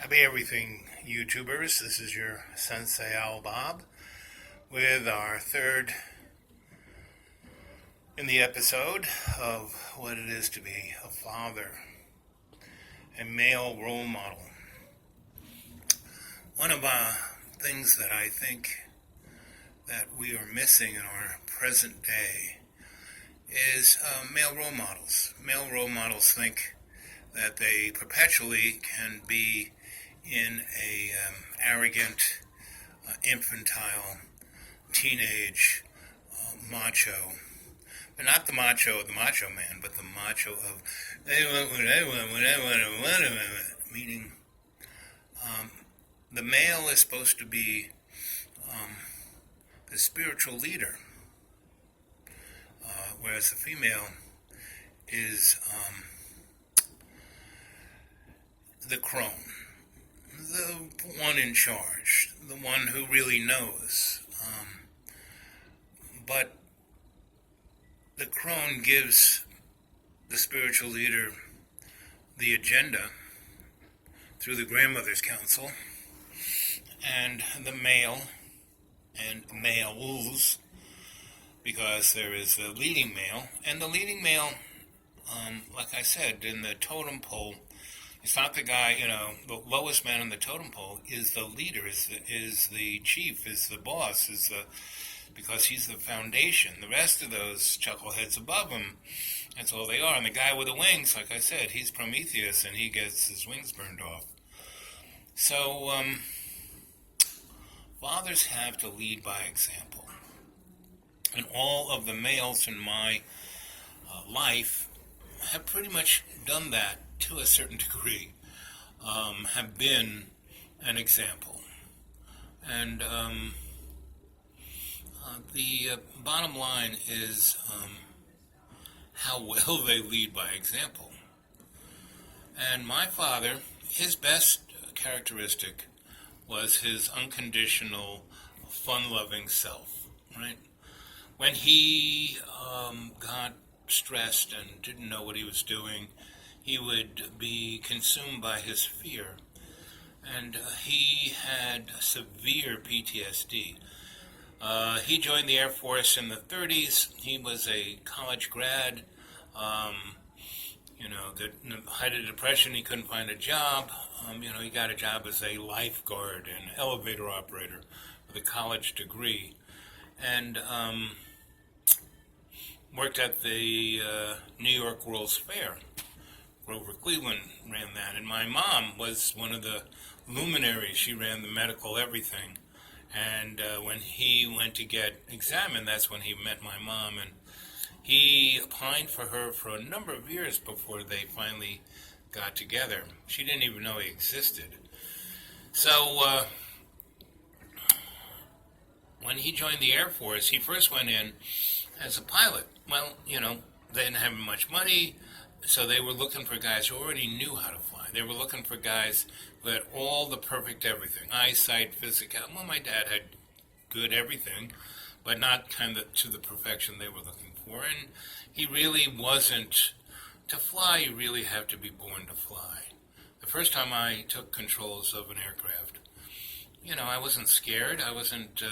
Happy Everything YouTubers. This is your Sensei Al Bob with our third in the episode of what it is to be a father, a male role model. One of the things that I think that we are missing in our present day is male role models. Male role models think that they perpetually can be in a arrogant, infantile, teenage, macho, but not the macho of the macho man, but the macho of they want what I want, what I want, what I want, meaning the male is supposed to be the spiritual leader, whereas the female is the crone, the one in charge, the one who really knows. But the crone gives the spiritual leader the agenda through the grandmother's council, and the male and males, because there is the leading male, and the leading male, like I said, in the totem pole, it's not the guy, the lowest man on the totem pole is the leader, is the chief, is the boss, because he's the foundation. The rest of those chuckleheads above him, that's all they are. And the guy with the wings, like I said, he's Prometheus, and he gets his wings burned off. So, fathers have to lead by example. And all of the males in my life have pretty much done that to a certain degree, have been an example. And the bottom line is how well they lead by example. And my father, his best characteristic was his unconditional, fun-loving self, right? When he got stressed and didn't know what he was doing, he would be consumed by his fear. And he had severe PTSD. He joined the Air Force in the 30s. He was a college grad. The height of depression, he couldn't find a job. He got a job as a lifeguard and elevator operator with a college degree. And worked at the New York World's Fair. Grover Cleveland ran that. And my mom was one of the luminaries. She ran the medical everything. And when he went to get examined, that's when he met my mom. And he pined for her for a number of years before they finally got together. She didn't even know he existed. So when he joined the Air Force, he first went in as a pilot. Well, they didn't have much money, so they were looking for guys who already knew how to fly. They were looking for guys who had all the perfect everything, eyesight, physical. Well, my dad had good everything, but not kind of to the perfection they were looking for. And he really wasn't, to fly, you really have to be born to fly. The first time I took controls of an aircraft, I wasn't scared, I wasn't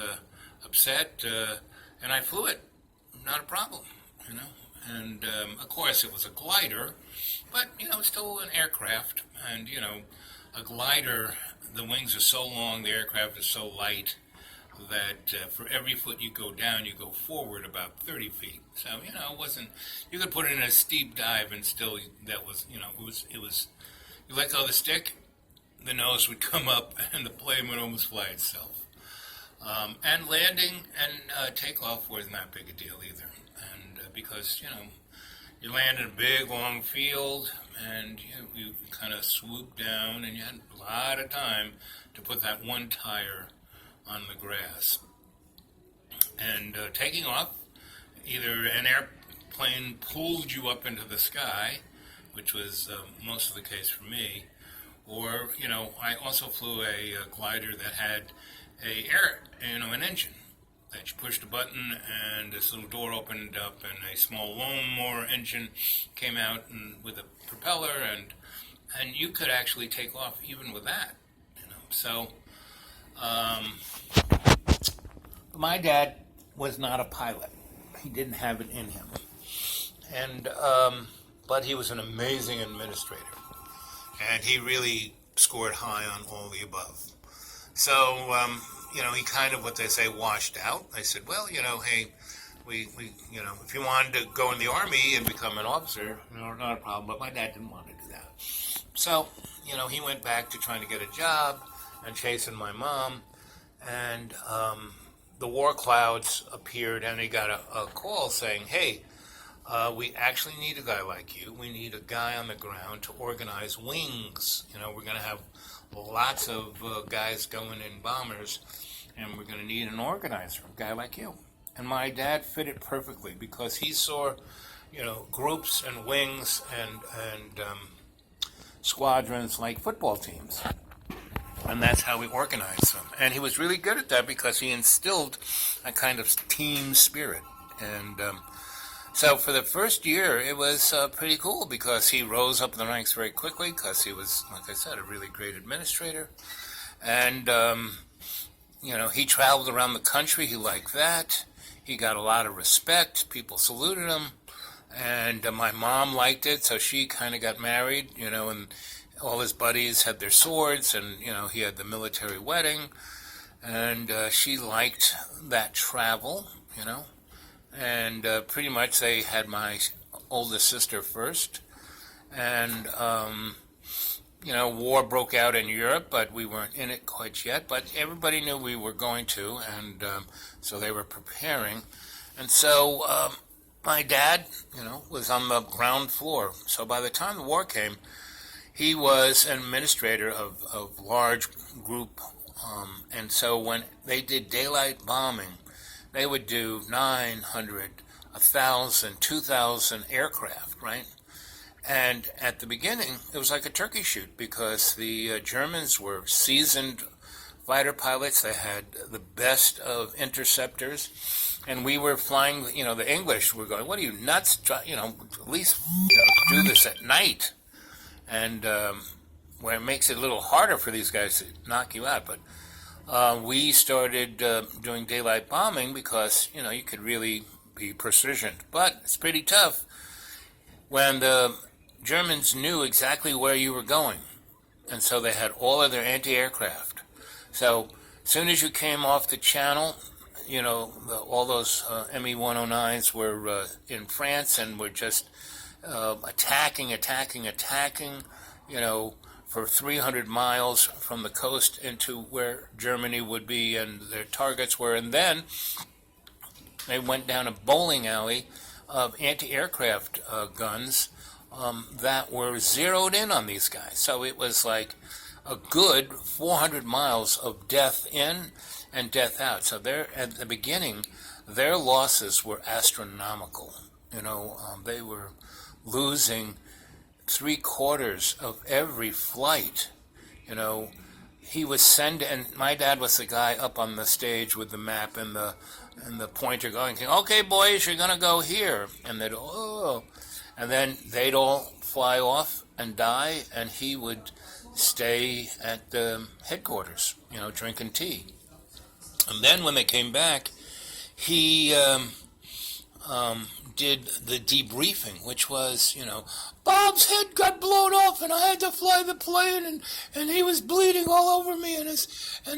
upset, and I flew it. Not a problem, And, of course, it was a glider, but, still an aircraft. And, a glider, the wings are so long, the aircraft is so light that for every foot you go down, you go forward about 30 feet. So, it wasn't, you could put it in a steep dive and still, that was, it was, you let go of the stick, the nose would come up and the plane would almost fly itself. And landing and takeoff wasn't that big a deal either. And because, you land in a big, long field, and you kind of swoop down, and you had a lot of time to put that one tire on the grass. And taking off, either an airplane pulled you up into the sky, which was most of the case for me, or, I also flew a glider that had an engine that you pushed a button and this little door opened up and a small lawnmower engine came out and with a propeller, and and you could actually take off even with that. So my dad was not a pilot. He didn't have it in him, and but he was an amazing administrator, and he really scored high on all the above. So he kind of, what they say, washed out. I said, well, hey, we if you wanted to go in the Army and become an officer, not a problem. But my dad didn't want to do that. So, he went back to trying to get a job and chasing my mom. And the war clouds appeared, and he got a call saying, hey, we actually need a guy like you. We need a guy on the ground to organize wings. We're going to have lots of guys going in bombers, and we're going to need an organizer, a guy like you. And my dad fit it perfectly because he saw, groups and wings and squadrons like football teams. And that's how we organized them. And he was really good at that because he instilled a kind of team spirit. And so for the first year, it was pretty cool because he rose up in the ranks very quickly because he was, like I said, a really great administrator. And, he traveled around the country. He liked that. He got a lot of respect. People saluted him. And my mom liked it, so she kind of got married, and all his buddies had their swords, and, he had the military wedding. And she liked that travel, And pretty much they had my oldest sister first. And, war broke out in Europe, but we weren't in it quite yet. But everybody knew we were going to, and so they were preparing. And so my dad, was on the ground floor. So by the time the war came, he was an administrator of large group. And so when they did daylight bombing, they would do 900, 1,000, 2,000 aircraft, right? And at the beginning, it was like a turkey shoot because the Germans were seasoned fighter pilots. They had the best of interceptors. And we were flying, the English were going, what are you, nuts? At least do this at night. And where it makes it a little harder for these guys to knock you out. But we started doing daylight bombing because, you could really be precision. But it's pretty tough when the Germans knew exactly where you were going. And so they had all of their anti-aircraft. So as soon as you came off the channel, all those Me-109s were in France and were just attacking, for 300 miles from the coast into where Germany would be and their targets were. And then they went down a bowling alley of anti-aircraft guns that were zeroed in on these guys. So it was like a good 400 miles of death in and death out. So at the beginning, their losses were astronomical. They were losing 3/4 of every flight. He was sending, and my dad was the guy up on the stage with the map and the pointer going, okay, boys, you're going to go here. And they'd, and then they'd all fly off and die, and he would stay at the headquarters, drinking tea. And then when they came back, he did the debriefing, which was, Bob's head got blown off, and I had to fly the plane, and he was bleeding all over me, and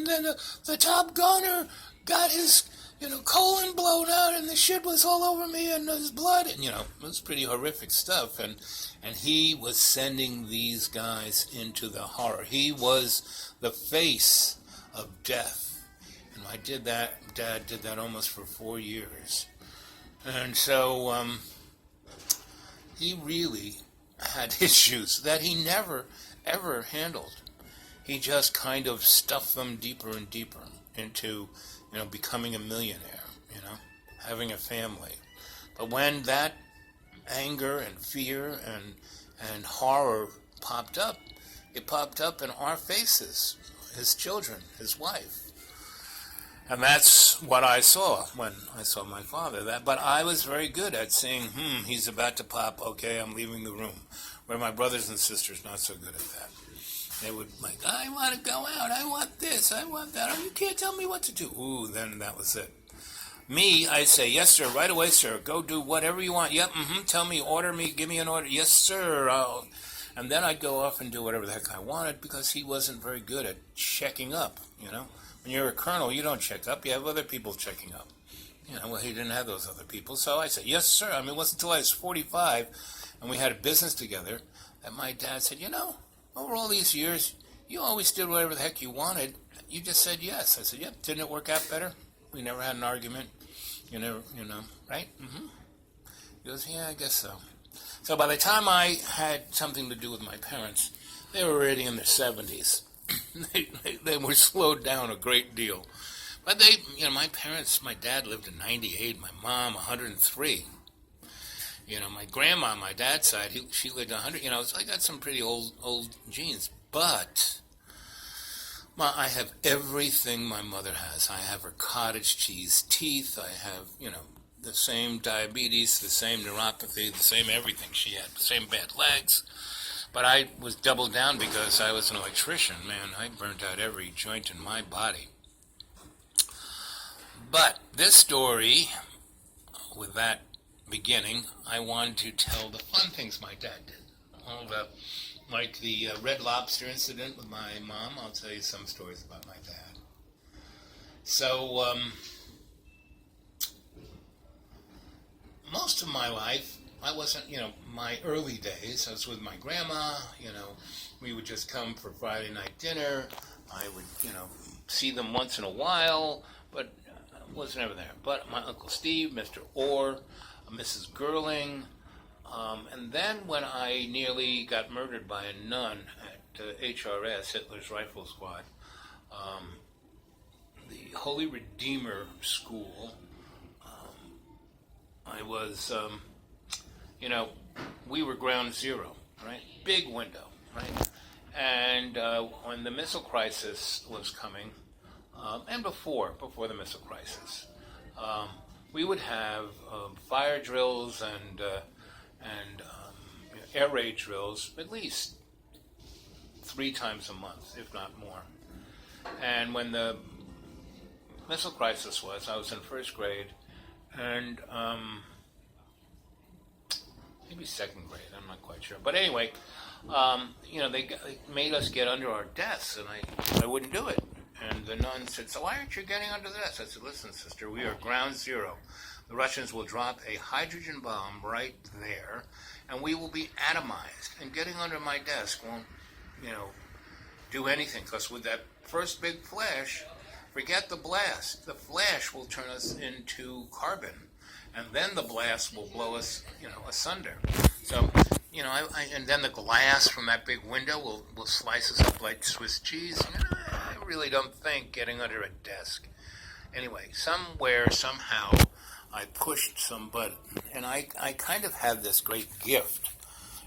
then the top gunner got his, colon blown out, and the shit was all over me, and his blood, and it was pretty horrific stuff, and he was sending these guys into the horror. He was the face of death. I did that. Dad did that almost for 4 years. And so he really had issues that he never, ever handled. He just kind of stuffed them deeper and deeper into, becoming a millionaire, having a family. But when that anger and fear and horror popped up, it popped up in our faces, his children, his wife. And that's what I saw when I saw my father. But I was very good at saying, he's about to pop, okay, I'm leaving the room. where my brothers and sisters not so good at that. They would like, I want to go out, I want this, I want that. Oh, you can't tell me what to do. Ooh, then that was it. Me, I say, yes, sir, right away, sir. Go do whatever you want. Yep, tell me, order me, give me an order. Yes, sir. And then I'd go off and do whatever the heck I wanted because he wasn't very good at checking up, When you're a colonel, you don't check up. You have other people checking up. Well, he didn't have those other people. So I said, yes, sir. It wasn't until I was 45 and we had a business together that my dad said, over all these years, you always did whatever the heck you wanted. You just said yes. I said, yep. Didn't it work out better? We never had an argument. Right? He goes, yeah, I guess so. So by the time I had something to do with my parents, they were already in their 70s. they were slowed down a great deal. But my parents, my dad lived to 98, my mom 103. My grandma on my dad's side, she lived 100. So I got some pretty old genes. But I have everything my mother has. I have her cottage cheese teeth. I have, the same diabetes, the same neuropathy, the same everything she had, the same bad legs. But I was doubled down because I was an electrician. Man, I burnt out every joint in my body. But this story, with that beginning, I wanted to tell the fun things my dad did. Like the Red Lobster incident with my mom. I'll tell you some stories about my dad. So, most of my life, I wasn't, my early days, I was with my grandma, we would just come for Friday night dinner. I would, see them once in a while, but wasn't ever there. But my Uncle Steve, Mr. Orr, Mrs. Gerling, and then when I nearly got murdered by a nun at HRS, Hitler's Rifle Squad, the Holy Redeemer School, I was, we were ground zero, right? Big window, right? And when the missile crisis was coming, and before the missile crisis, we would have fire drills and air raid drills at least 3 times a month, if not more. And when the missile crisis was, I was in first grade, and maybe second grade, I'm not quite sure. But anyway, they made us get under our desks, and I wouldn't do it. And the nun said, so why aren't you getting under the desk? I said, listen, sister, we are ground zero. The Russians will drop a hydrogen bomb right there, and we will be atomized. And getting under my desk won't, do anything, because with that first big flash, forget the blast. The flash will turn us into carbon, and then the blast will blow us, asunder. So, and then the glass from that big window will slice us up like Swiss cheese. I really don't think getting under a desk. Anyway, somewhere, somehow, I pushed some button, and I kind of had this great gift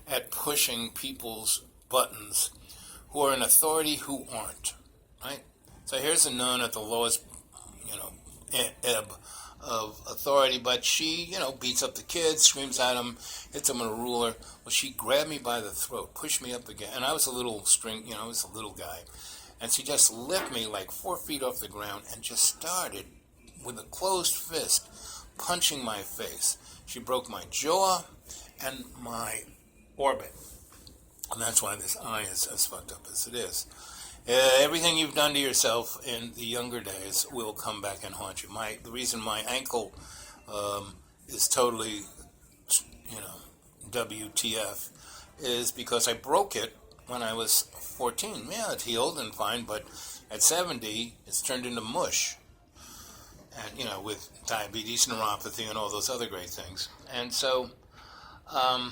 at pushing people's buttons who are in authority who aren't, right? So here's a nun at the lowest, ebb of authority, but she, beats up the kids, screams at them, hits them with a ruler. Well, she grabbed me by the throat, pushed me up again, and I was a little I was a little guy, and she just lifted me like 4 feet off the ground and just started with a closed fist punching my face. She broke my jaw and my orbit, and that's why this eye is as fucked up as it is. Everything you've done to yourself in the younger days will come back and haunt you. The reason my ankle is totally, WTF, is because I broke it when I was 14. Yeah, it healed and fine, but at 70, it's turned into mush. And, with diabetes, neuropathy, and all those other great things. And so, I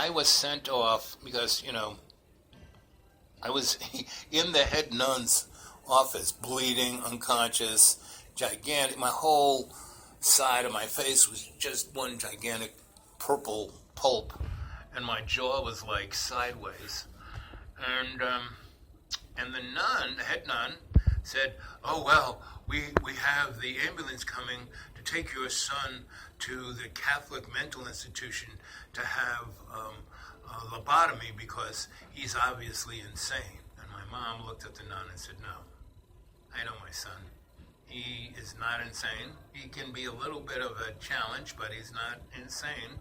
was sent off because, I was in the head nun's office, bleeding, unconscious, gigantic. My whole side of my face was just one gigantic purple pulp, and my jaw was like sideways. And the nun, the head nun, said, "Oh well, we have the ambulance coming to take your son to the Catholic mental institution to have a lobotomy because he's obviously insane. And my mom looked at the nun and said, no, I know my son. He is not insane. He can be a little bit of a challenge, but he's not insane.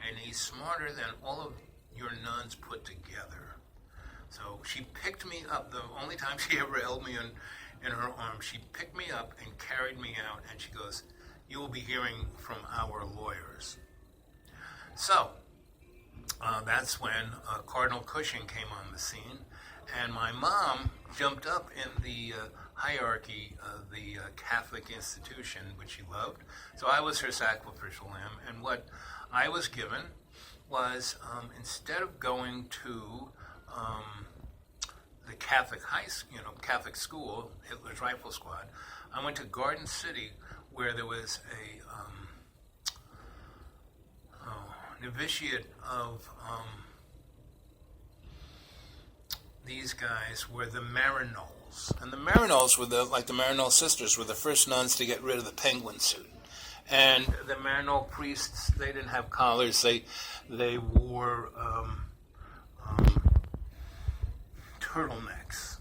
And he's smarter than all of your nuns put together. So she picked me up. The only time she ever held me in her arms, she picked me up and carried me out, and she goes, you will be hearing from our lawyers. So that's when Cardinal Cushing came on the scene, and my mom jumped up in the hierarchy of the Catholic institution, which she loved. So I was her sacrificial lamb, and what I was given was, instead of going to the Catholic Catholic school, Hitler's Rifle Squad, I went to Garden City, where there was a novitiate of these guys were the Maryknolls. And the Maryknolls were the Maryknoll sisters were the first nuns to get rid of the penguin suit. And the Maryknoll priests, they didn't have collars. They wore turtlenecks.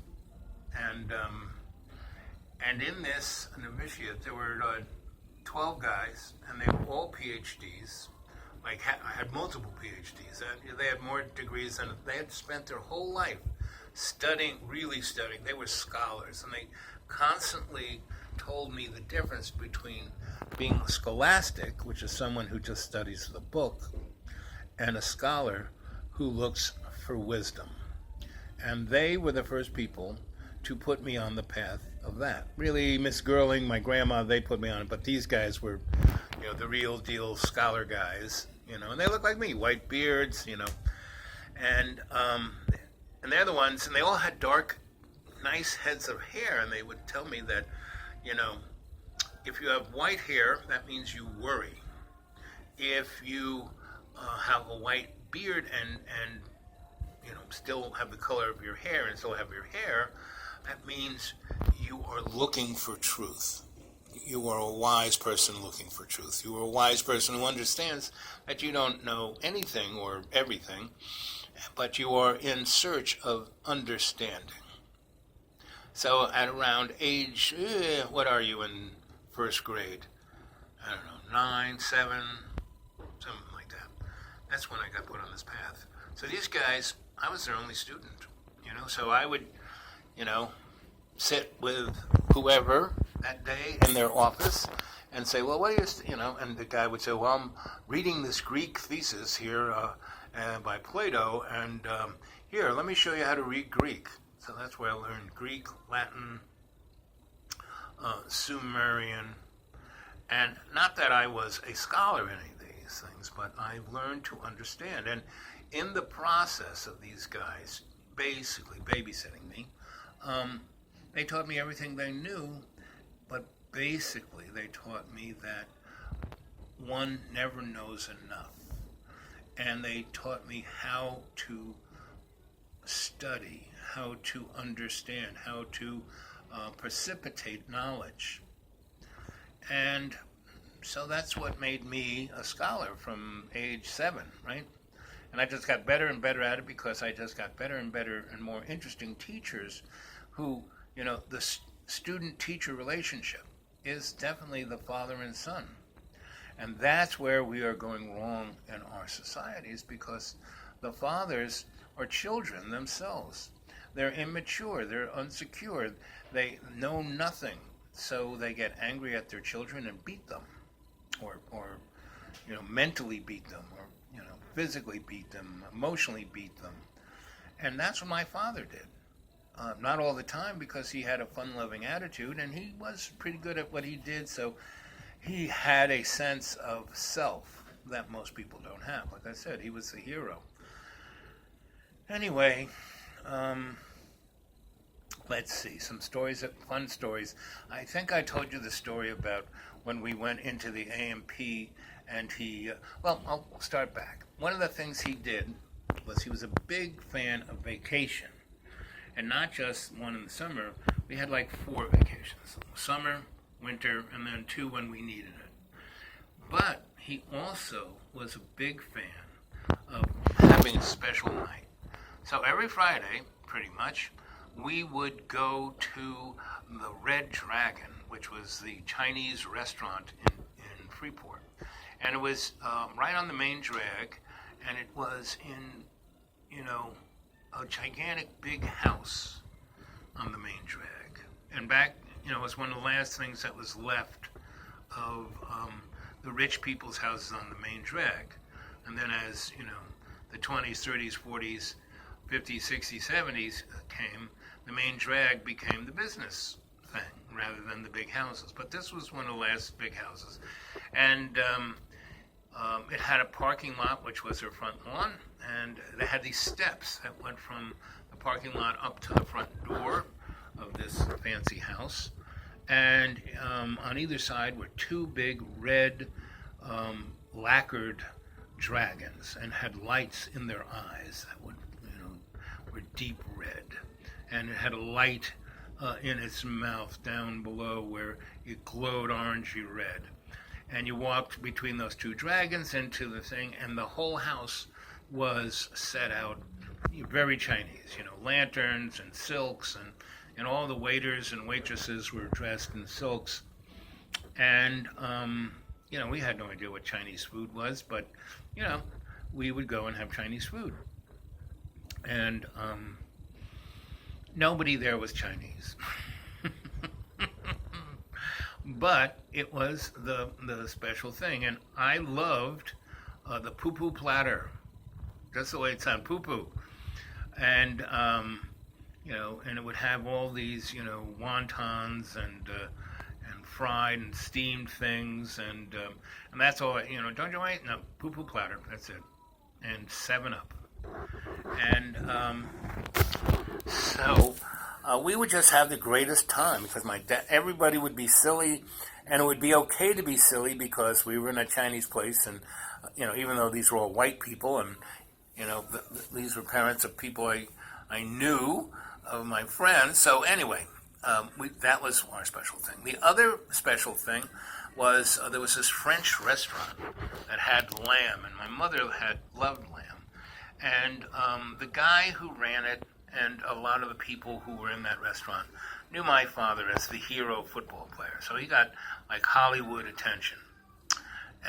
And in this novitiate, there were 12 guys, and they were all PhDs. I had multiple PhDs. They had more degrees than they had spent their whole life studying, really studying. They were scholars, and they constantly told me the difference between being scholastic, which is someone who just studies the book, and a scholar who looks for wisdom. And they were the first people to put me on the path of that. Really, Miss Girling, my grandma, they put me on it, but these guys were, the real deal scholar guys, and they look like me, white beards, and they're the ones, and they all had dark, nice heads of hair, and they would tell me that, if you have white hair, that means you worry. If you have a white beard and still have the color of your hair and still have your hair, that means you are looking for truth. You are a wise person looking for truth. You are a wise person who understands that you don't know anything or everything, but you are in search of understanding. So at around age, what are you in first grade? I don't know, 9, 7, something like that. That's when I got put on this path. So these guys, I was their only student, so I would, sit with whoever that day in their office and say, well, what are you, and the guy would say, well, I'm reading this Greek thesis here by Plato, and here, let me show you how to read Greek. So that's where I learned Greek, Latin, Sumerian, and not that I was a scholar in any of these things, but I learned to understand. And in the process of these guys basically babysitting me, they taught me everything they knew, but basically they taught me that one never knows enough. And they taught me how to study, how to understand, how to precipitate knowledge. And so that's what made me a scholar from age 7, right? And I just got better and better at it because I just got better and better and more interesting teachers who, the student-teacher relationship is definitely the father and son. And that's where we are going wrong in our societies, because the fathers are children themselves. They're immature, they're unsecured, they know nothing, so they get angry at their children and beat them, or mentally beat them, or physically beat them, emotionally beat them. And that's what my father did. Not all the time, because he had a fun-loving attitude, and he was pretty good at what he did, so he had a sense of self that most people don't have. Like I said, he was the hero. Anyway, let's see, some stories, fun stories. I think I told you the story about when we went into the AMP, and I'll start back. One of the things he did was he was a big fan of vacation. And not just one in the summer. We had like 4 vacations. Summer, winter, and then 2 when we needed it. But he also was a big fan of having a special night. So every Friday, pretty much, we would go to the Red Dragon, which was the Chinese restaurant in Freeport. And it was right on the main drag, and it was in, a gigantic big house on the main drag. And back, it was one of the last things that was left of the rich people's houses on the main drag. And then as, the 20s, 30s, 40s, 50s, 60s, 70s came, the main drag became the business thing rather than the big houses. But this was one of the last big houses. And it had a parking lot, which was their front lawn, and they had these steps that went from the parking lot up to the front door of this fancy house. And on either side were two big red lacquered dragons and had lights in their eyes that would, were deep red. And it had a light in its mouth down below where it glowed orangey red. And you walked between those two dragons into the thing, and the whole house was set out very Chinese, lanterns and silks, and all the waiters and waitresses were dressed in silks. And, we had no idea what Chinese food was, but, we would go and have Chinese food. And nobody there was Chinese. But it was the special thing. And I loved the poo-poo platter, just the way it sounded, poo-poo. And, and it would have all these, wontons and fried and steamed things. And that's all, don't you wait? No, poo-poo platter, that's it. And 7-Up. And so we would just have the greatest time because everybody would be silly, and it would be okay to be silly because we were in a Chinese place, and even though these were all white people, and these were parents of people I knew, of my friends. So anyway, that was our special thing. The other special thing was there was this French restaurant that had lamb, and my mother loved lamb. And the guy who ran it and a lot of the people who were in that restaurant knew my father as the hero football player. So he got like Hollywood attention.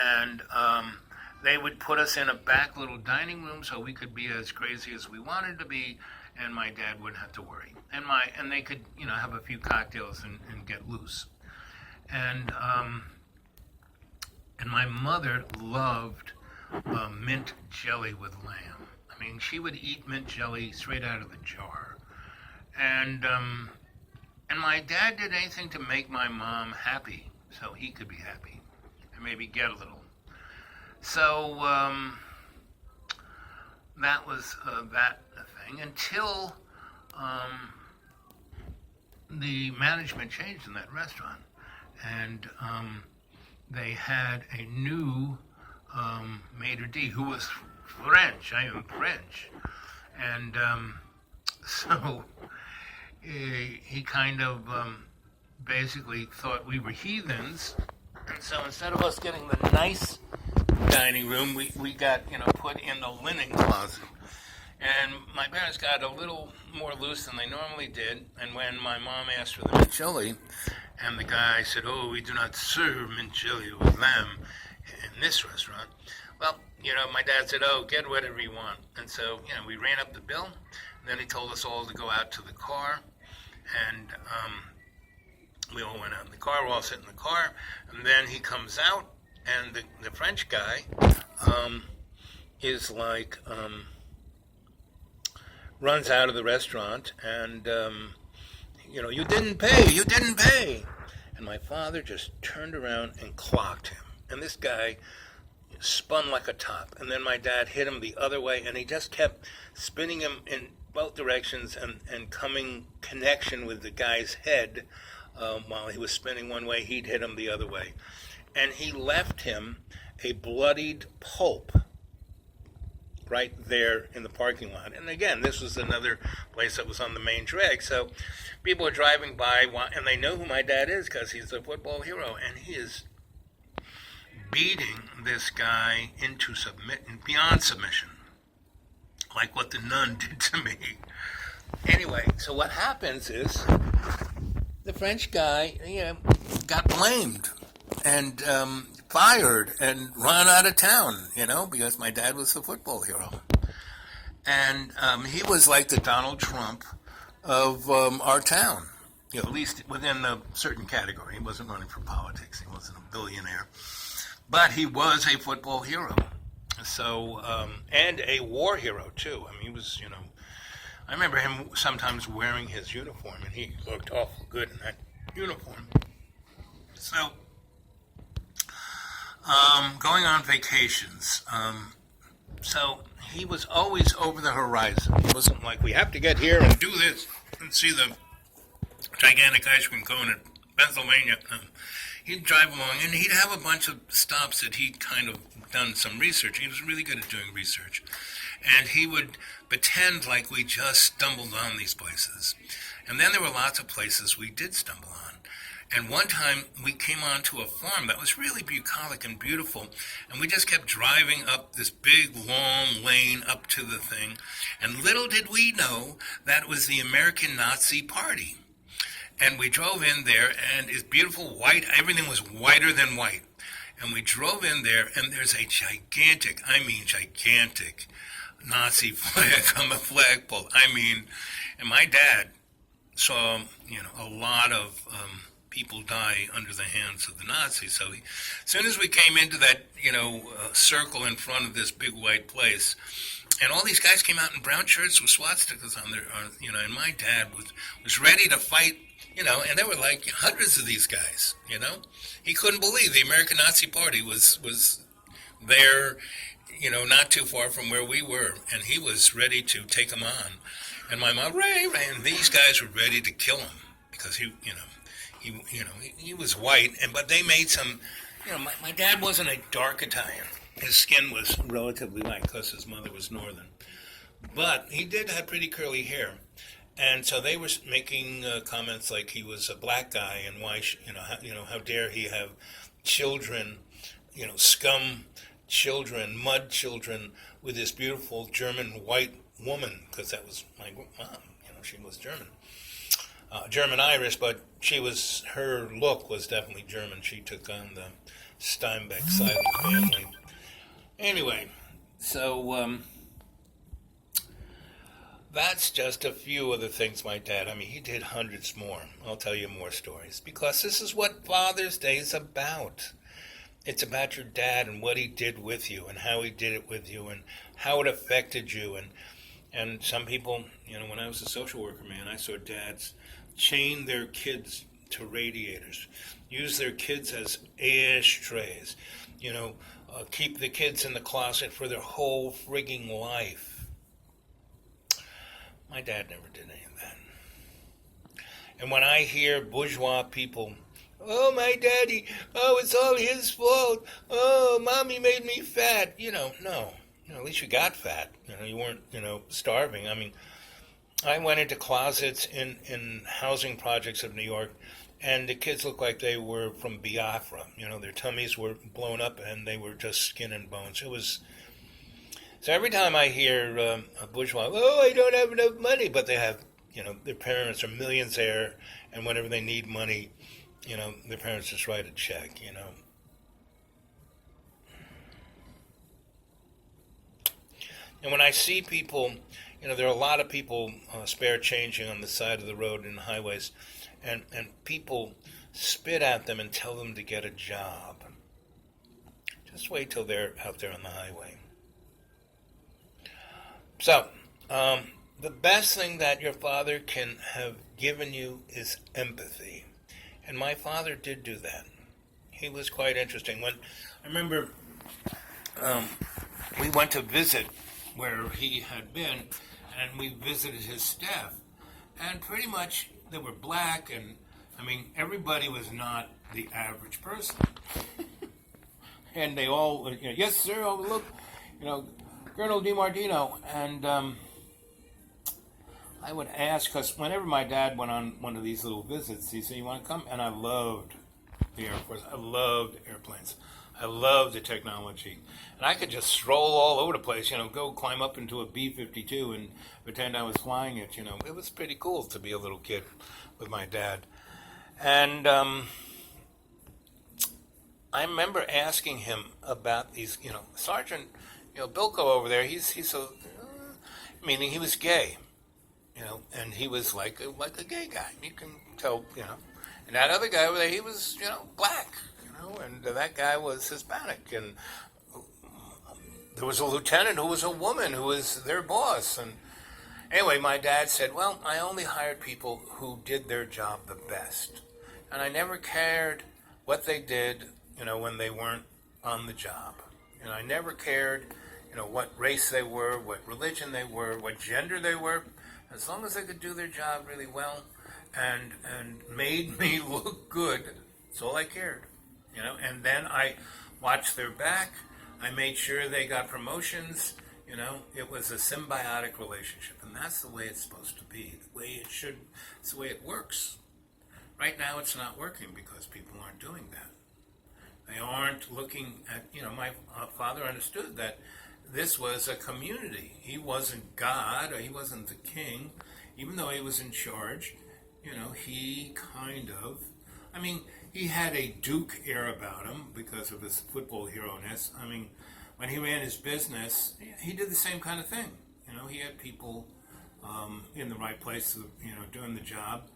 And they would put us in a back little dining room so we could be as crazy as we wanted to be, and my dad wouldn't have to worry. And they could, have a few cocktails and get loose. And my mother loved mint jelly with lamb. I mean, she would eat mint jelly straight out of the jar. And my dad did anything to make my mom happy so he could be happy and maybe get a little. So that was that thing until the management changed in that restaurant. And they had a new maitre d' who was French. I am French. And so he kind of basically thought we were heathens. And so instead of us getting the nice dining room, we got, put in the linen closet. And my parents got a little more loose than they normally did. And when my mom asked for the mint jelly, and the guy said, "Oh, we do not serve mint jelly with lamb in this restaurant." Well, my dad said, "Oh, get whatever you want." And so, we ran up the bill. And then he told us all to go out to the car. And we all went out in the car. We're all sitting in the car. And then he comes out, and the French guy is like, runs out of the restaurant, and, "You didn't pay. And my father just turned around and clocked him. And this guy spun like a top. And then my dad hit him the other way, and he just kept spinning him in both directions and coming connection with the guy's head. While he was spinning one way, he'd hit him the other way. And he left him a bloodied pulp right there in the parking lot. And again, this was another place that was on the main drag. So people are driving by, and they know who my dad is because he's a football hero. And he is beating this guy into beyond submission, like what the nun did to me. Anyway, so what happens is the French guy, got blamed and fired and run out of town, because my dad was the football hero. And he was like the Donald Trump of our town, at least within a certain category. He wasn't running for politics. He wasn't a billionaire. But he was a football hero. So, and a war hero, too. I mean, he was, I remember him sometimes wearing his uniform, and he looked awful good in that uniform. So, going on vacations. So he was always over the horizon. It wasn't like we have to get here and do this and see the gigantic ice cream cone in Pennsylvania. He'd drive along and he'd have a bunch of stops that he'd kind of done some research. He was really good at doing research. And he would pretend like we just stumbled on these places. And then there were lots of places we did stumble on. And one time we came onto a farm that was really bucolic and beautiful, and we just kept driving up this big, long lane up to the thing. And little did we know that was the American Nazi Party. And we drove in there, and it's beautiful white. Everything was whiter than white. And we drove in there, and there's a gigantic Nazi flag on the flagpole. And my dad saw, a lot of people die under the hands of the Nazis. So as soon as we came into that, circle in front of this big white place, and all these guys came out in brown shirts with swastikas on their, and my dad was ready to fight, and there were like hundreds of these guys, He couldn't believe the American Nazi Party was there, not too far from where we were, and he was ready to take them on. And my mom, Ray, and these guys were ready to kill him because he was white, but they made some, my dad wasn't a dark Italian. His skin was relatively light because his mother was northern. But he did have pretty curly hair. And so they were making comments like he was a black guy and why, how dare he have children, scum children, mud children with this beautiful German white woman, because that was my mom, she was German. German-Irish, but her look was definitely German. She took on the Steinbeck side of the family. Anyway, so that's just a few of the things my dad, he did hundreds more. I'll tell you more stories, because this is what Father's Day is about. It's about your dad and what he did with you and how he did it with you and how it affected you. And some people, when I was a social worker, man, I saw dads chain their kids to radiators, use their kids as ashtrays, keep the kids in the closet for their whole frigging life. My dad never did any of that. And when I hear bourgeois people, oh, my daddy, oh, it's all his fault, oh, mommy made me fat, no. At least you got fat. You weren't, starving. I went into closets in housing projects of New York, and the kids looked like they were from Biafra. Their tummies were blown up, and they were just skin and bones. So every time I hear a bourgeois, oh, I don't have enough money, but they have, their parents are millionaires, and whenever they need money, their parents just write a check, And when I see people, there are a lot of people spare changing on the side of the road in the highways, and people spit at them and tell them to get a job. Just wait till they're out there on the highway. So, the best thing that your father can have given you is empathy. And my father did do that. He was quite interesting. When I remember we went to visit where he had been, and we visited his staff. And pretty much they were black, and everybody was not the average person. And they all, yes, sir, oh, look, Colonel DiMartino. And I would ask, because whenever my dad went on one of these little visits, he said, you want to come? And I loved the Air Force. I loved airplanes. I love the technology. And I could just stroll all over the place, go climb up into a B-52 and pretend I was flying it. It was pretty cool to be a little kid with my dad. And I remember asking him about these, Sergeant, Bilko over there, he's so, meaning he was gay, and he was like a gay guy. You can tell. And that other guy over there, he was, black, and that guy was Hispanic, and there was a lieutenant who was a woman who was their boss. And anyway, my dad said, well, I only hired people who did their job the best. And I never cared what they did, when they weren't on the job. And I never cared, what race they were, what religion they were, what gender they were, as long as they could do their job really well and made me look good. That's all I cared, And then I watched their back. I made sure they got promotions. It was a symbiotic relationship, and that's the way it's supposed to be, the way it should. It's the way it works. Right now, it's not working because people aren't doing that. They aren't looking at, my father understood that this was a community. He wasn't God, or he wasn't the king, even though he was in charge. He kind of, he had a Duke air about him because of his football hero-ness. When he ran his business, he did the same kind of thing. He had people in the right place, doing the job.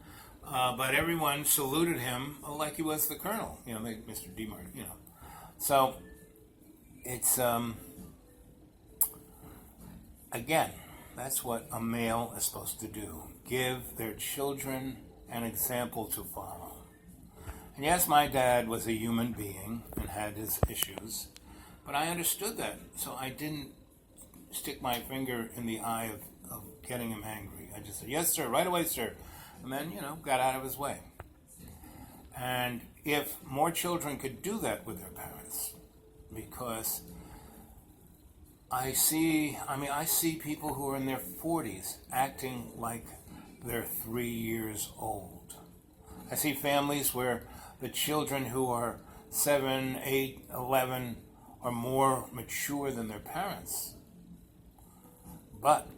But everyone saluted him like he was the colonel, like Mr. DeMar, So it's, again, that's what a male is supposed to do. Give their children an example to follow. And yes, my dad was a human being and had his issues, but I understood that, so I didn't stick my finger in the eye of getting him angry. I just said, yes, sir, right away, sir. And then, got out of his way. And if more children could do that with their parents, because I see people who are in their 40s acting like they're 3 years old. I see families where the children who are 7, 8, 11 are more mature than their parents, but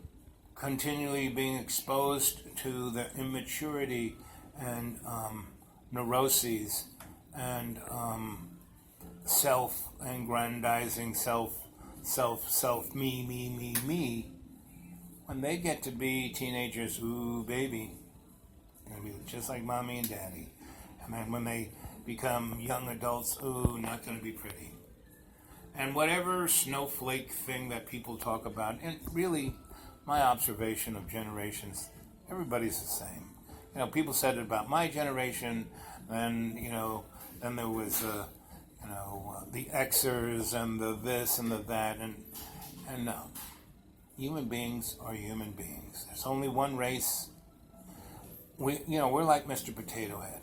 continually being exposed to the immaturity and neuroses and self-aggrandizing, me. When they get to be teenagers, ooh, baby, gonna be just like mommy and daddy. And then when they become young adults, ooh, not gonna be pretty. And whatever snowflake thing that people talk about, and really, my observation of generations, everybody's the same. People said it about my generation, and then there was the Xers and the this and the that, and no, human beings are human beings. There's only one race. We're like Mr. Potato Head.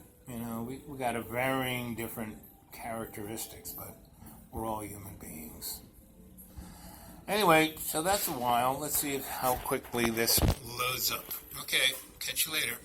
We got a varying different characteristics, but we're all human beings. Anyway, so that's a while. Let's see how quickly this loads up. Okay, catch you later.